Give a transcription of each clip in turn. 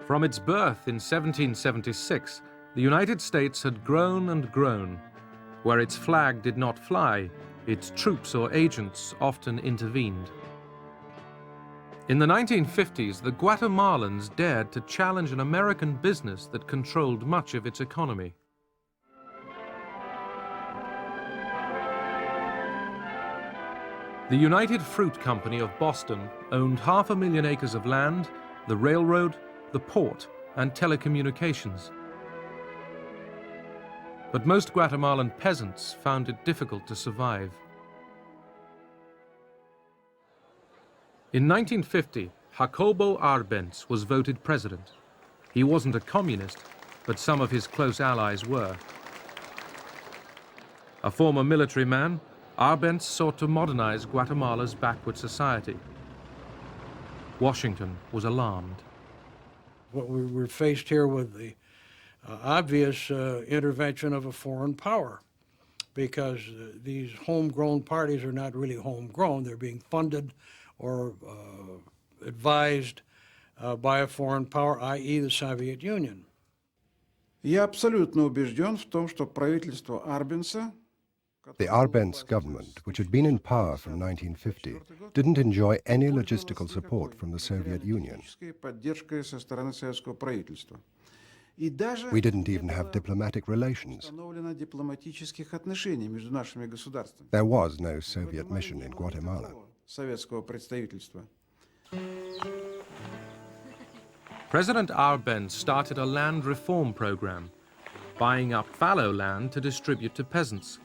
From its birth in 1776, the United States had grown and grown. Where its flag did not fly, its troops or agents often intervened. In the 1950s, the Guatemalans dared to challenge an American business that controlled much of its economy. The United Fruit Company of Boston owned 500,000 acres of land, the railroad, the port, and telecommunications. But most Guatemalan peasants found it difficult to survive. In 1950, Jacobo Arbenz was voted president. He wasn't a communist, but some of his close allies were. A former military man, Arbenz sought to modernize Guatemala's backward society. Washington was alarmed. What we were faced here with the obvious intervention of a foreign power, because these homegrown parties are not really homegrown. They're being funded or advised by a foreign power, i.e. the Soviet Union. Я абсолютно убежден в том, что правительство Арбенса, The Arbenz government, which had been in power from 1950, didn't enjoy any logistical support from the Soviet Union. We didn't even have diplomatic relations. There was no Soviet mission in Guatemala. President Arbenz started a land reform program, buying up fallow land to distribute to peasants.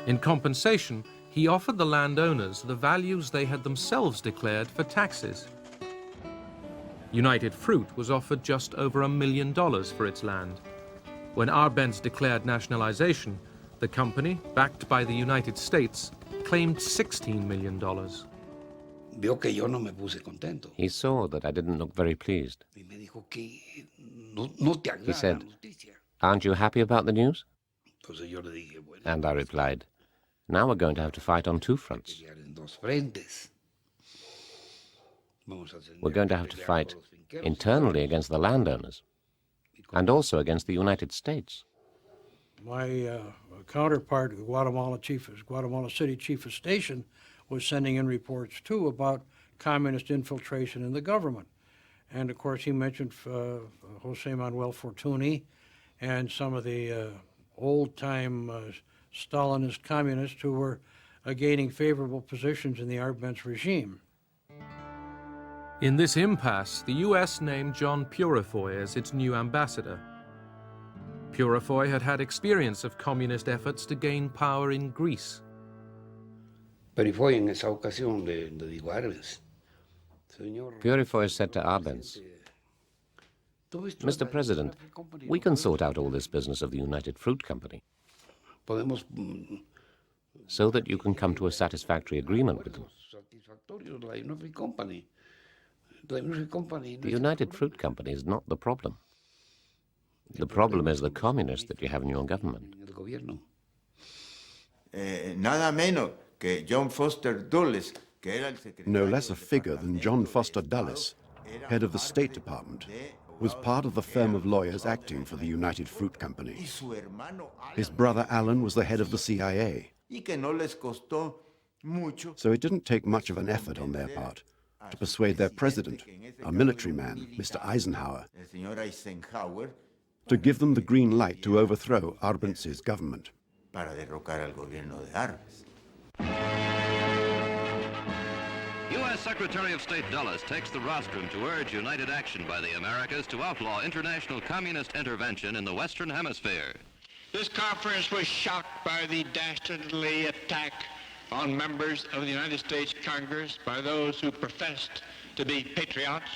In compensation, he offered the landowners the values they had themselves declared for taxes. United Fruit was offered just over $1 million for its land. When Arbenz declared nationalization, the company, backed by the United States, claimed $16 million. He saw that I didn't look very pleased. He said, "Aren't you happy about the news?" And I replied, "Now we're going to have to fight on two fronts. We're going to have to fight internally against the landowners and also against the United States." My counterpart, the Guatemala City Chief of Station, was sending in reports too about communist infiltration in the government. And of course he mentioned Jose Manuel Fortuny and some of the old-time Stalinist communists who were gaining favorable positions in the Arbenz regime. In this impasse, the US named John Purifoy as its new ambassador. Purifoy had had experience of communist efforts to gain power in Greece. Purifoy said to Arbenz, "Mr. President, we can sort out all this business of the United Fruit Company so that you can come to a satisfactory agreement with them. The United Fruit Company is not the problem. The problem is the communists that you have in your government." Nada menos que John Foster Dulles, No less a figure than John Foster Dulles, head of the State Department, was part of the firm of lawyers acting for the United Fruit Company. His brother Alan was the head of the CIA. So it didn't take much of an effort on their part to persuade their president, a military man, Mr. Eisenhower, to give them the green light to overthrow Arbenz's government. U.S. Secretary of State Dulles takes the rostrum to urge united action by the Americas to outlaw international communist intervention in the Western Hemisphere. This conference was shocked by the dastardly attack on members of the United States Congress by those who professed to be patriots.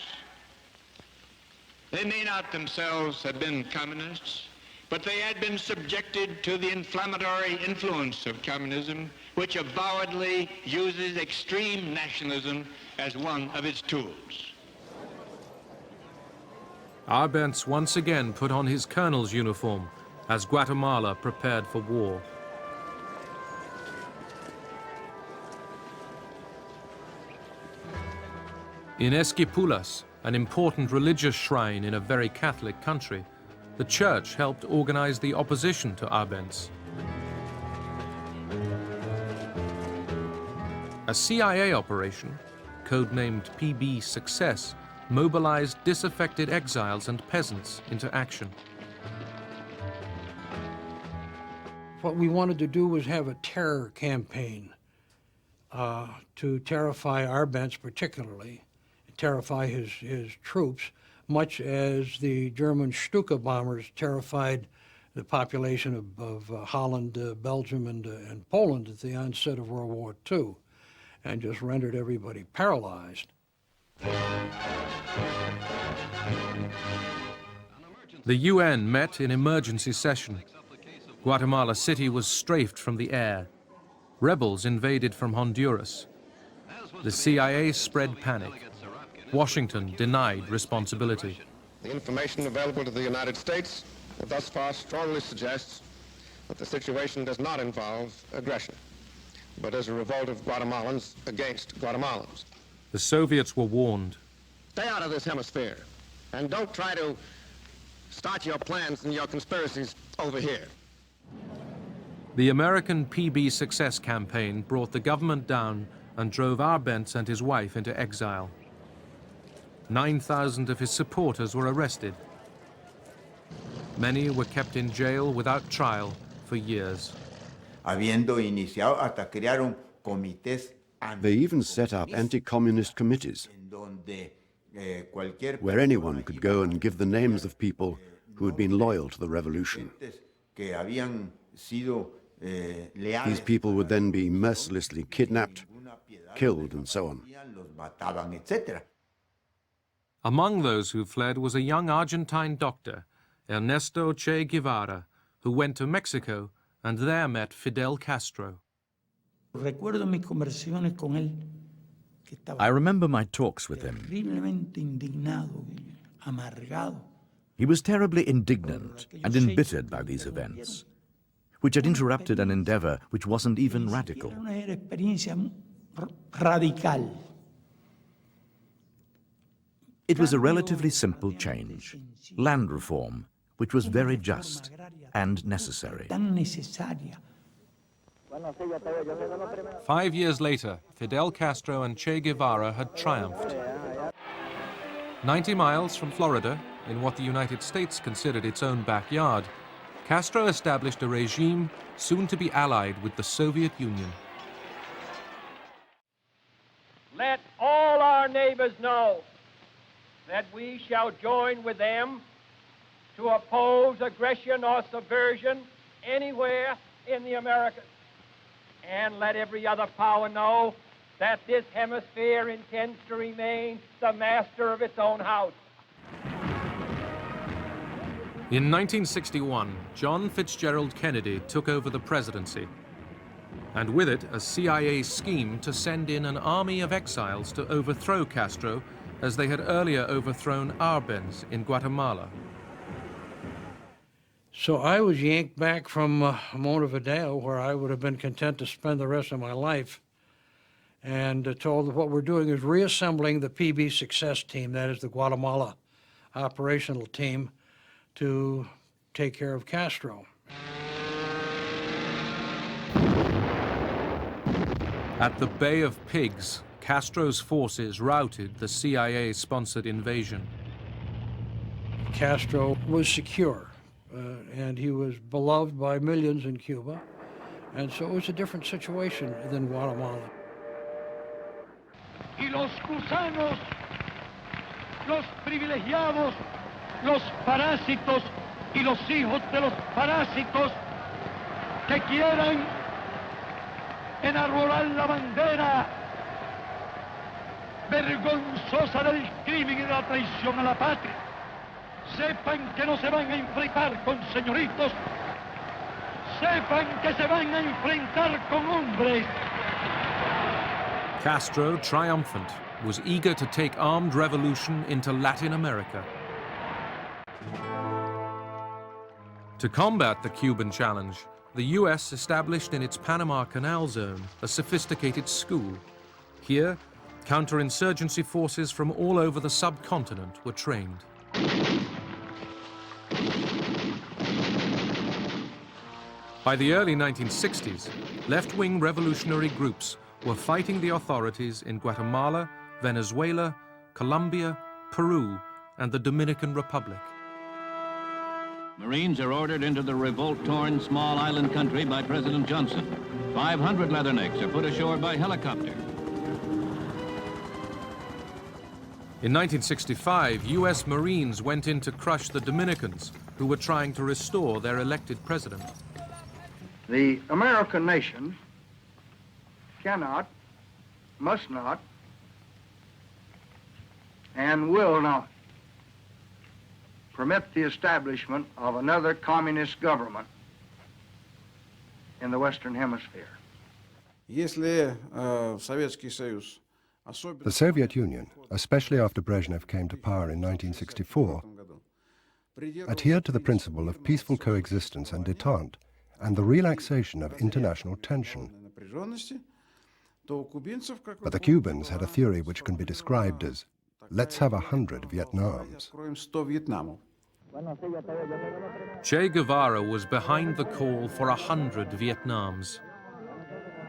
They may not themselves have been communists, but they had been subjected to the inflammatory influence of communism, which avowedly uses extreme nationalism as one of its tools. Arbenz once again put on his colonel's uniform as Guatemala prepared for war. In Esquipulas, an important religious shrine in a very Catholic country, the church helped organize the opposition to Arbenz. A CIA operation, codenamed PB Success, mobilized disaffected exiles and peasants into action. What we wanted to do was have a terror campaign to terrify Arbenz particularly, terrify his troops, much as the German Stuka bombers terrified the population of Holland, Belgium, and Poland at the onset of World War II, and just rendered everybody paralyzed. The UN met in emergency session. Guatemala City was strafed from the air. Rebels invaded from Honduras. The CIA spread panic. Washington denied responsibility. The information available to the United States thus far strongly suggests that the situation does not involve aggression, but is a revolt of Guatemalans against Guatemalans. The Soviets were warned. Stay out of this hemisphere, and don't try to start your plans and your conspiracies over here. The American PB Success campaign brought the government down and drove Arbenz and his wife into exile. 9,000 of his supporters were arrested. Many were kept in jail without trial for years. They even set up anti-communist committees, where anyone could go and give the names of people who had been loyal to the revolution. These people would then be mercilessly kidnapped, killed, and so on. Among those who fled was a young Argentine doctor, Ernesto Che Guevara, who went to Mexico and there met Fidel Castro. I remember my talks with him. He was terribly indignant and embittered by these events, which had interrupted an endeavor which wasn't even radical. It was a relatively simple change, land reform, which was very just and necessary. 5 years later, Fidel Castro and Che Guevara had triumphed. 90 miles from Florida, in what the United States considered its own backyard, Castro established a regime soon to be allied with the Soviet Union. Let all our neighbors know that we shall join with them to oppose aggression or subversion anywhere in the Americas. And let every other power know that this hemisphere intends to remain the master of its own house. In 1961, John Fitzgerald Kennedy took over the presidency, and with it a CIA scheme to send in an army of exiles to overthrow Castro as they had earlier overthrown Arbenz in Guatemala. So I was yanked back from Montevideo, where I would have been content to spend the rest of my life, and told that what we're doing is reassembling the PB Success team, that is the Guatemala operational team, to take care of Castro. At the Bay of Pigs, Castro's forces routed the CIA-sponsored invasion. Castro was secure, and he was beloved by millions in Cuba, and so it was a different situation than Guatemala. Y los gusanos, los privilegiados, los parásitos y los hijos de los parásitos que quieran enarbolar la bandera vergonzosa del crimen y de la traición a la patria, sepan que no se van a enfrentar con señoritos, sepan que se van a enfrentar con hombres. Castro, triumphant, was eager to take armed revolution into Latin America. To combat the Cuban challenge, the U.S. established in its Panama Canal zone a sophisticated school. Here, Counter-insurgency forces from all over the subcontinent were trained. By the early 1960s, left-wing revolutionary groups were fighting the authorities in Guatemala, Venezuela, Colombia, Peru, and the Dominican Republic. Marines are ordered into the revolt-torn small island country by President Johnson. 500 Leathernecks are put ashore by helicopter. In 1965, U.S. Marines went in to crush the Dominicans, who were trying to restore their elected president. The American nation cannot, must not, and will not permit the establishment of another communist government in the Western Hemisphere. Если Советский Союз, The Soviet Union, especially after Brezhnev came to power in 1964, adhered to the principle of peaceful coexistence and détente and the relaxation of international tension. But the Cubans had a theory which can be described as, let's have 100 Vietnams. Che Guevara was behind the call for 100 Vietnams.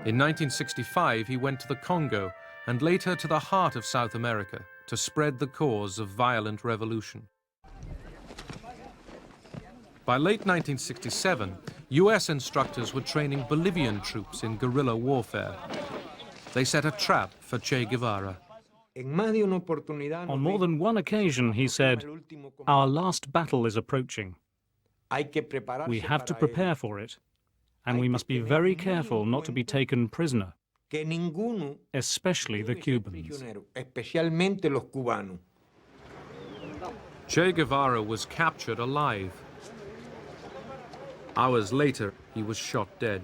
In 1965, he went to the Congo and later to the heart of South America to spread the cause of violent revolution. By late 1967, US instructors were training Bolivian troops in guerrilla warfare. They set a trap for Che Guevara. On more than one occasion, he said, "Our last battle is approaching. We have to prepare for it, and we must be very careful not to be taken prisoner, especially the Cubans." Che Guevara was captured alive. Hours later, he was shot dead.